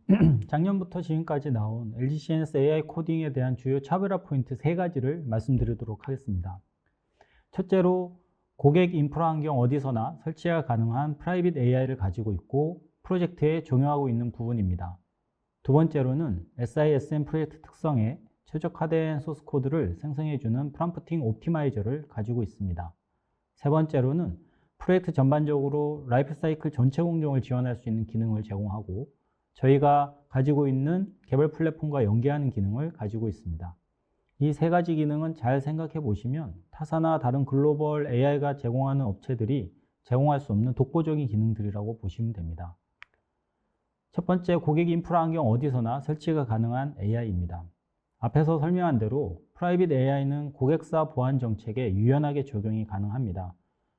작년부터 지금까지 나온 LG CNS AI 코딩에 대한 주요 차별화 포인트 3가지를 말씀드리도록 하겠습니다. 첫째로 고객 인프라 환경 어디서나 설치가 가능한 프라이빗 AI를 가지고 있고 프로젝트에 적용하고 있는 부분입니다. 두 번째로는 SISM 프로젝트 특성에 최적화된 소스 코드를 생성해주는 프롬프팅 옵티마이저를 가지고 있습니다. 세 번째로는 프로젝트 전반적으로 라이프 사이클 전체 공정을 지원할 수 있는 기능을 제공하고 저희가 가지고 있는 개발 플랫폼과 연계하는 기능을 가지고 있습니다. 이 3가지 기능은 잘 생각해 보시면 타사나 다른 글로벌 AI가 제공하는 업체들이 제공할 수 없는 독보적인 기능들이라고 보시면 됩니다. 첫 번째, 고객 인프라 환경 어디서나 설치가 가능한 AI입니다. 앞에서 설명한 대로 프라이빗 AI는 고객사 보안 정책에 유연하게 적용이 가능합니다.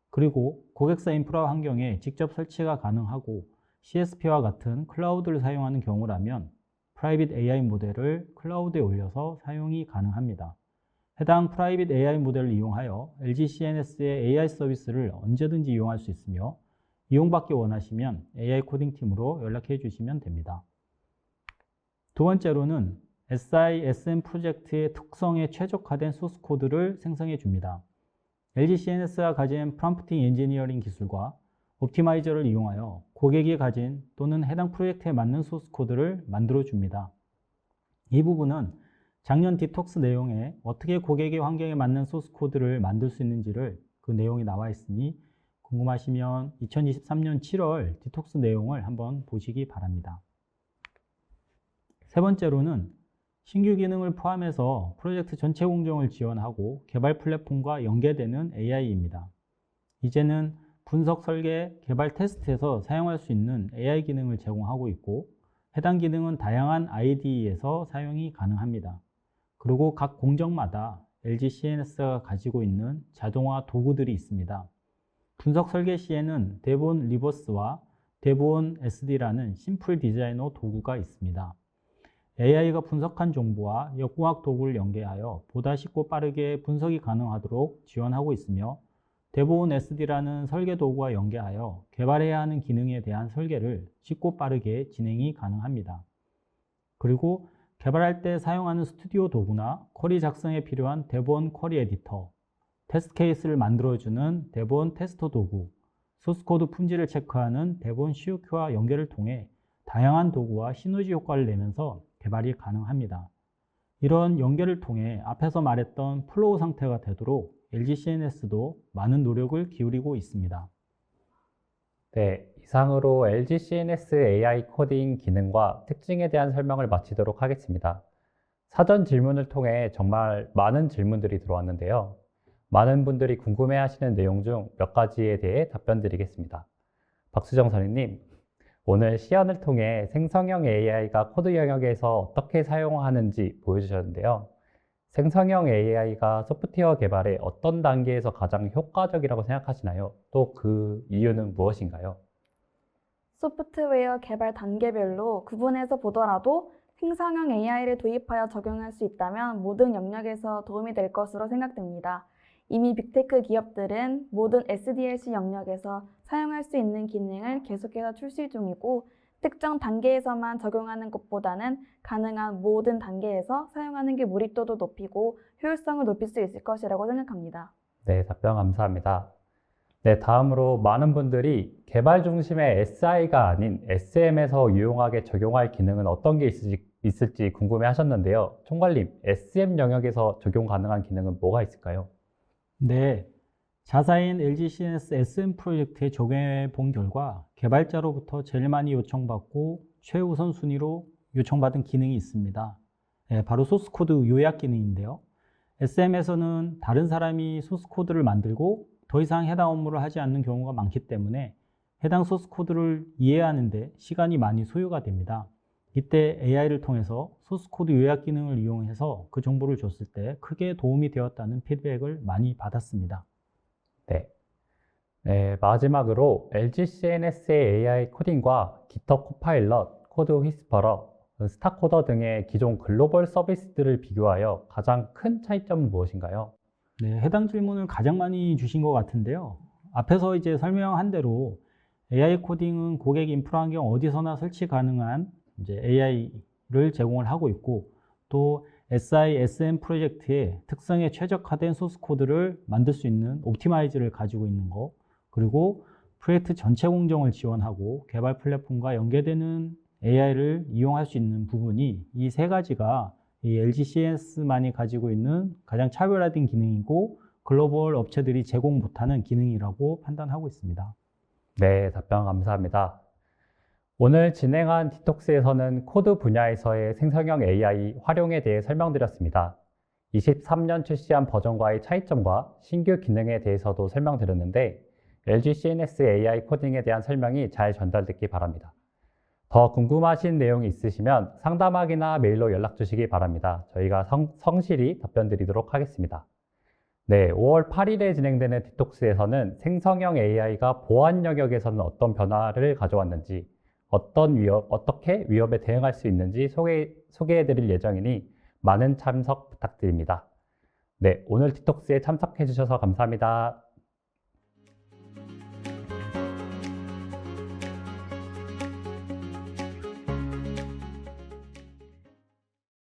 그리고 고객사 인프라 환경에 직접 설치가 가능하고 CSP와 같은 클라우드를 사용하는 경우라면 프라이빗 AI 모델을 클라우드에 올려서 사용이 가능합니다. 해당 프라이빗 AI 모델을 이용하여 LG CNS의 AI 서비스를 언제든지 이용할 수 있으며 이용받기 원하시면 AI 코딩 팀으로 연락해 주시면 됩니다. 두 번째로는 SISM 프로젝트의 특성에 최적화된 소스 코드를 생성해 줍니다. LG CNS가 가진 프롬프팅 엔지니어링 기술과 옵티마이저를 이용하여 고객이 가진 또는 해당 프로젝트에 맞는 소스 코드를 만들어 줍니다. 이 부분은 작년 디톡스 내용에 어떻게 고객의 환경에 맞는 소스 코드를 만들 수 있는지를 그 내용이 나와 있으니 궁금하시면 2023년 7월 디톡스 내용을 한번 보시기 바랍니다. 세 번째로는 신규 기능을 포함해서 프로젝트 전체 공정을 지원하고 개발 플랫폼과 연계되는 AI입니다. 이제는 분석, 설계, 개발 테스트에서 사용할 수 있는 AI 기능을 제공하고 있고 해당 기능은 다양한 IDE에서 사용이 가능합니다. 그리고 각 공정마다 LG CNS가 가지고 있는 자동화 도구들이 있습니다. 분석 설계 시에는 대본 리버스와 대본 SD라는 심플 디자이너 도구가 있습니다. AI가 분석한 정보와 역공학 도구를 연계하여 보다 쉽고 빠르게 분석이 가능하도록 지원하고 있으며 대본 SD라는 설계 도구와 연계하여 개발해야 하는 기능에 대한 설계를 쉽고 빠르게 진행이 가능합니다. 그리고 개발할 때 사용하는 스튜디오 도구나 쿼리 작성에 필요한 대본 쿼리 에디터, 테스트 케이스를 만들어주는 대본 테스터 도구, 소스코드 품질을 체크하는 대본 COQ와 연계를 통해 다양한 도구와 시너지 효과를 내면서 개발이 가능합니다. 이런 연계를 통해 앞에서 말했던 플로우 상태가 되도록 LG CNS도 많은 노력을 기울이고 있습니다. 네, 이상으로 LG CNS AI 코딩 기능과 특징에 대한 설명을 마치도록 하겠습니다. 사전 질문을 통해 정말 많은 질문들이 들어왔는데요. 많은 분들이 궁금해하시는 내용 중 몇 가지에 대해 답변 드리겠습니다. 박수정 선생님, 오늘 시연을 통해 생성형 AI가 코드 영역에서 어떻게 사용하는지 보여주셨는데요. 생성형 AI가 소프트웨어 개발에 어떤 단계에서 가장 효과적이라고 생각하시나요? 또 그 이유는 무엇인가요? 소프트웨어 개발 단계별로 구분해서 보더라도 생성형 AI를 도입하여 적용할 수 있다면 모든 영역에서 도움이 될 것으로 생각됩니다. 이미 빅테크 기업들은 모든 SDLC 영역에서 사용할 수 있는 기능을 계속해서 출시 중이고 특정 단계에서만 적용하는 것보다는 가능한 모든 단계에서 사용하는 게 몰입도도 높이고 효율성을 높일 수 있을 것이라고 생각합니다. 네, 답변 감사합니다. 네, 다음으로 많은 분들이 개발 중심의 SI가 아닌 SM에서 유용하게 적용할 기능은 어떤 게 있을지 궁금해 하셨는데요. 총괄님, SM 영역에서 적용 가능한 기능은 뭐가 있을까요? 네, 자사인 LG CNS SM 프로젝트에 적용해 본 결과 개발자로부터 제일 많이 요청받고 최우선 순위로 요청받은 기능이 있습니다. 네, 바로 소스코드 요약 기능인데요. SM에서는 다른 사람이 소스코드를 만들고 더 이상 해당 업무를 하지 않는 경우가 많기 때문에 해당 소스코드를 이해하는 데 시간이 많이 소요가 됩니다. 이때 AI를 통해서 소스코드 요약 기능을 이용해서 그 정보를 줬을 때 크게 도움이 되었다는 피드백을 많이 받았습니다. 네, 마지막으로 LG CNS의 AI 코딩과 GitHub 코파일럿, 코드 휘스퍼러, 스타코더 등의 기존 글로벌 서비스들을 비교하여 가장 큰 차이점은 무엇인가요? 네, 해당 질문을 가장 많이 주신 것 같은데요. 앞에서 이제 설명한 대로 AI 코딩은 고객 인프라 환경 어디서나 설치 가능한 이제 AI를 제공을 하고 있고 또 SI, SM 프로젝트의 특성에 최적화된 소스 코드를 만들 수 있는 옵티마이즈를 가지고 있는 거 그리고 프로젝트 전체 공정을 지원하고 개발 플랫폼과 연계되는 AI를 이용할 수 있는 부분이 이 세 가지가 이 LG CNS만이 가지고 있는 가장 차별화된 기능이고 글로벌 업체들이 제공 못하는 기능이라고 판단하고 있습니다. 네, 답변 감사합니다. 오늘 진행한 디톡스에서는 코드 분야에서의 생성형 AI 활용에 대해 설명드렸습니다. 23년 출시한 버전과의 차이점과 신규 기능에 대해서도 설명드렸는데 LG CNS AI 코딩에 대한 설명이 잘 전달됐기 바랍니다. 더 궁금하신 내용이 있으시면 상담하기나 메일로 연락 주시기 바랍니다. 저희가 성실히 답변 드리도록 하겠습니다. 네, 5월 8일에 진행되는 디톡스에서는 생성형 AI가 보안 영역에서는 어떤 변화를 가져왔는지, 어떻게 위협에 대응할 수 있는지 소개해 드릴 예정이니 많은 참석 부탁드립니다. 네, 오늘 디톡스에 참석해 주셔서 감사합니다.